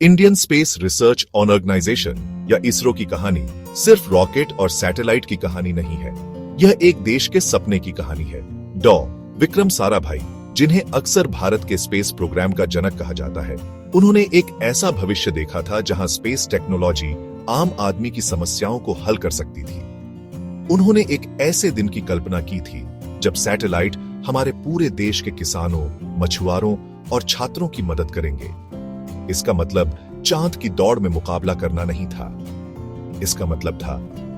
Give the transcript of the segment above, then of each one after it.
Indian space research organisation या इसरो की कहानी सिर्फ रॉकेट और सैटेलाइट की कहानी नहीं है। यह एक देश के सपने की कहानी है। डॉ. विक्रम साराभाई, जिन्हें अक्सर भारत के स्पेस प्रोग्राम का जनक कहा जाता है, उन्होंने एक ऐसा भविष्य देखा था जहां स्पेस टेक्नोलॉजी आम आदमी की समस्याओं को हल कर सकती थी। उन्होंने एक ऐसे दिन की कल्पना की थी जब सैटेलाइट हमारे पूरे देश के किसानों, मछुआरों और छात्रों की मदद करेंगे। इसका मतलब चांद की दौड़ में मुकाबला करना नहीं था। इसका मतलब था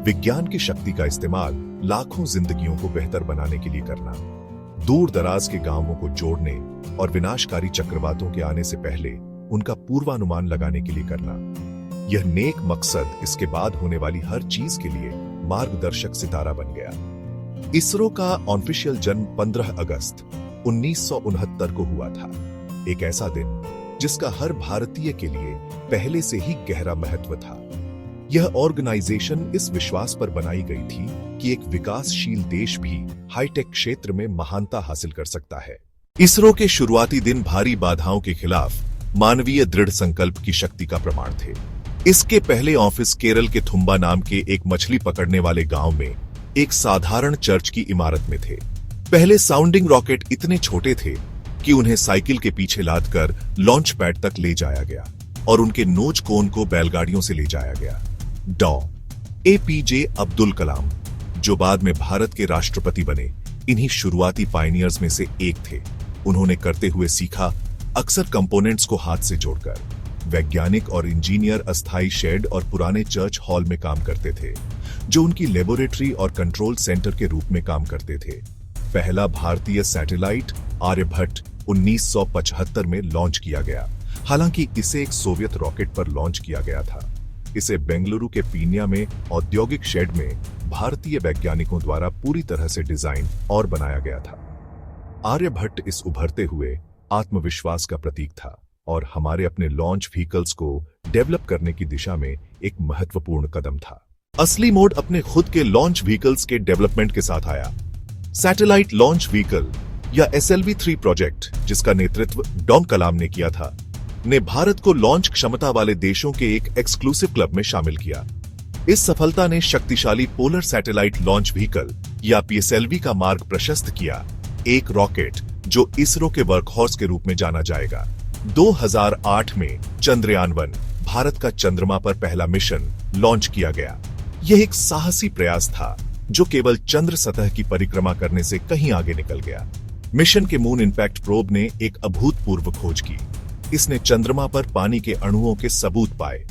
विज्ञान की शक्ति का इस्तेमाल लाखों जिंदगियों को बेहतर बनाने के लिए करना, दूर दराज के गांवों को जोड़ने और विनाशकारी चक्रवातों के आने से पहले उनका पूर्वानुमान लगाने के लिए करना। यह नेक मकसद इसके बाद होने वाली हर चीज के लिए मार्गदर्शक सितारा बन गया। इसरो का ऑफिशियल जन्म 15 अगस्त 1969 को हुआ था। एक ऐसा दिन जिसका हर भारतीय के लिए पहले से ही गहरा महत्व था। यह ऑर्गेनाइजेशन इस विश्वास पर बनाई गई थी कि एक विकासशील देश भी हाईटेक क्षेत्र में महानता हासिल कर सकता है। इसरो के शुरुआती दिन भारी बाधाओं के खिलाफ मानवीय दृढ़ संकल्प की शक्ति का प्रमाण थे। इसके पहले ऑफिस केरल के थुम्बा नाम के एक मछली पकड़ने वाले गांव में एक साधारण चर्च की इमारत में थे। पहले साउंडिंग रॉकेट इतने छोटे थे कि उन्हें साइकिल के पीछे लादकर लॉन्च पैड तक ले जाया गया और उनके नोज कोन को बैलगाड़ियों से ले जाया गया। डॉ. APJ अब्दुल कलाम, जो बाद में भारत के राष्ट्रपति बने, इन्हीं शुरुआती पायनियर्स में से एक थे। उन्होंने करते हुए सीखा, अक्सर कंपोनेंट्स को हाथ से जोड़कर। वैज्ञानिक और इंजीनियर अस्थायी शेड और पुराने चर्च हॉल में काम करते थे, जो उनकी लेबोरेटरी और कंट्रोल सेंटर के रूप में काम करते थे। पहला भारतीय सैटेलाइट आर्यभट्ट 1975 में लॉन्च किया गया। हालांकि इसे एक सोवियत रॉकेट पर लॉन्च किया गया था। इसे बेंगलुरु के पीनिया में औद्योगिक शेड में भारतीय वैज्ञानिकों द्वारा पूरी तरह से डिजाइन और बनाया गया था। आर्यभट्ट इस उभरते हुए आत्मविश्वास का प्रतीक था और हमारे अपने लॉन्च व्हीकल्स को डेवलप करने की दिशा में एक महत्वपूर्ण कदम था। असली मोड अपने खुद के लॉन्च व्हीकल्स के डेवलपमेंट के साथ आया। सैटेलाइट लॉन्च व्हीकल या SLV-3 प्रोजेक्ट, जिसका नेतृत्व डॉ. कलाम ने किया था, ने भारत को लॉन्च क्षमता वाले देशों के एक एक्सक्लूसिव क्लब में शामिल किया। इस सफलता ने शक्तिशाली पोलर सैटेलाइट लॉन्च व्हीकल या PSLV का मार्ग प्रशस्त किया, एक रॉकेट जो इसरो के वर्कहॉर्स के रूप में जाना जाएगा। 2008 में चंद्रयान-1 भारत का चंद्रमा पर पहला मिशन लॉन्च किया गया। यह एक साहसी प्रयास था जो केवल चंद्र सतह की परिक्रमा करने से कहीं आगे निकल गया। मिशन के मून इंपैक्ट प्रोब ने एक अभूतपूर्व खोज की। इसने चंद्रमा पर पानी के अणुओं के सबूत पाए।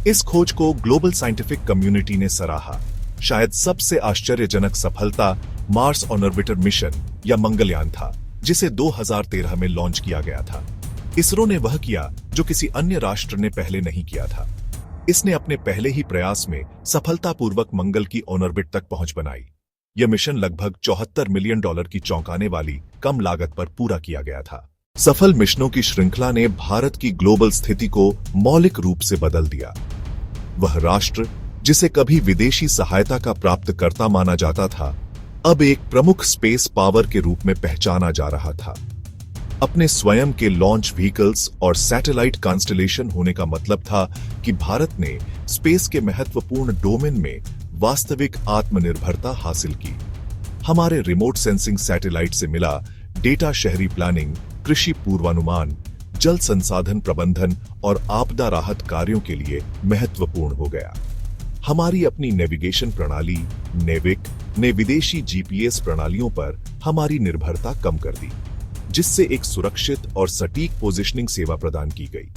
इस खोज को ग्लोबल साइंटिफिक कम्युनिटी ने सराहा। शायद सबसे आश्चर्यजनक सफलता मार्स ऑर्बिटर मिशन या मंगलयान था, जिसे 2013 में लॉन्च किया गया था। इसरो ने वह किया जो किसी अन्य राष्ट्र ने पहले नहीं किया था। इसने अपने पहले ही प्रयास में सफलतापूर्वक मंगल की ऑर्बिट तक पहुंच बनाई। यह मिशन लगभग $74 मिलियन की चौंकाने वाली कम लागत पर पूरा किया गया था। सफल मिशनों की श्रृंखला ने भारत की ग्लोबल स्थिति को मौलिक रूप से बदल दिया। वह राष्ट्र जिसे कभी विदेशी सहायता का प्राप्तकर्ता माना जाता था, अब एक प्रमुख स्पेस पावर के रूप में पहचाना जा रहा था। अपने स्वयं के लॉन्च व्हीकल्स और सैटेलाइट कॉन्स्टलेशन होने का मतलब था कि भारत ने स्पेस के महत्वपूर्ण डोमेन में वास्तविक आत्मनिर्भरता हासिल की। हमारे रिमोट सेंसिंग सैटेलाइट से मिला डेटा शहरी प्लानिंग, कृषि पूर्वानुमान, जल संसाधन प्रबंधन और आपदा राहत कार्यों के लिए महत्वपूर्ण हो गया। हमारी अपनी नेविगेशन प्रणाली नेविक ने विदेशी GPS प्रणालियों पर हमारी निर्भरता कम कर दी, जिससे एक सुरक्षित और सटीक पोजिशनिंग सेवा प्रदान की गई।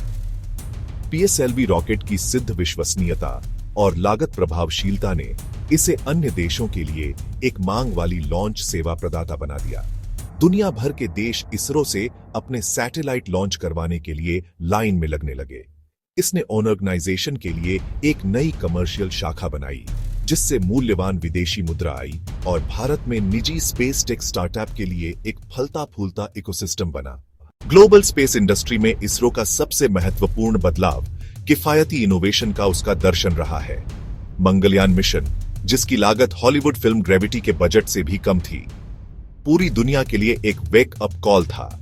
PSLV रॉकेट की सिद्ध विश्वसनीयता और लागत प्रभावशीलता ने इसे अन्य देशों के लिए एक मांग वाली लॉन्च सेवा प्रदाता बना दिया। दुनिया भर के देश इसरो से अपने सैटेलाइट लॉन्च करवाने के लिए लाइन में लगने लगे। इसने ऑर्गेनाइजेशन के लिए एक नई कमर्शियल शाखा बनाई, जिससे मूल्यवान विदेशी मुद्रा आई और भारत में निजी स्पेस टेक स्टार्टअप के लिए एक फलता फूलता इकोसिस्टम बना। ग्लोबल स्पेस इंडस्ट्री में इसरो का सबसे महत्वपूर्ण बदलाव किफायती इनोवेशन का उसका दर्शन रहा है। मंगलयान मिशन, जिसकी लागत हॉलीवुड फिल्म ग्रेविटी के बजट से भी कम थी, पूरी दुनिया के लिए एक वेक अप कॉल था।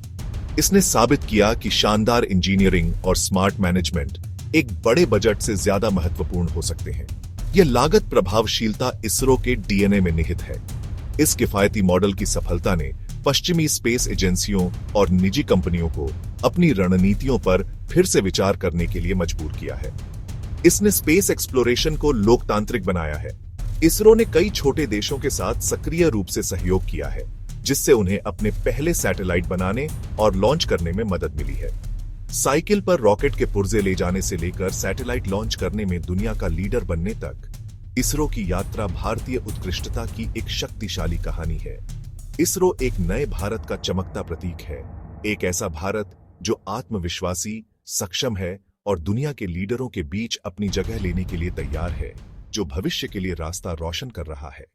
इसने साबित किया कि शानदार इंजीनियरिंग और स्मार्ट मैनेजमेंट एक बड़े बजट से ज्यादा महत्वपूर्ण हो सकते हैं। यह लागत प्रभावशीलता इसरो के डीएनए में निहित है। इस किफायती मॉडल की सफलता ने पश्चिमी स्पेस एजेंसियों और निजी कंपनियों को अपनी रणनीतियों पर फिर से विचार करने के लिए मजबूर किया है। इसने स्पेस एक्सप्लोरेशन को लोकतांत्रिक बनाया है। इसरो ने कई छोटे देशों के साथ सक्रिय रूप से सहयोग किया है, जिससे उन्हें अपने पहले सैटेलाइट बनाने और लॉन्च करने में मदद मिली है। साइकिल पर रॉकेट के पुर्जे ले जाने से लेकर सैटेलाइट लॉन्च करने में दुनिया का लीडर बनने तक, इसरो की यात्रा भारतीय उत्कृष्टता की एक शक्तिशाली कहानी है। इसरो एक नए भारत का चमकता प्रतीक है, एक ऐसा भारत जो आत्मविश्वासी, सक्षम है और दुनिया के लीडरों के बीच अपनी जगह लेने के लिए तैयार है, जो भविष्य के लिए रास्ता रोशन कर रहा है।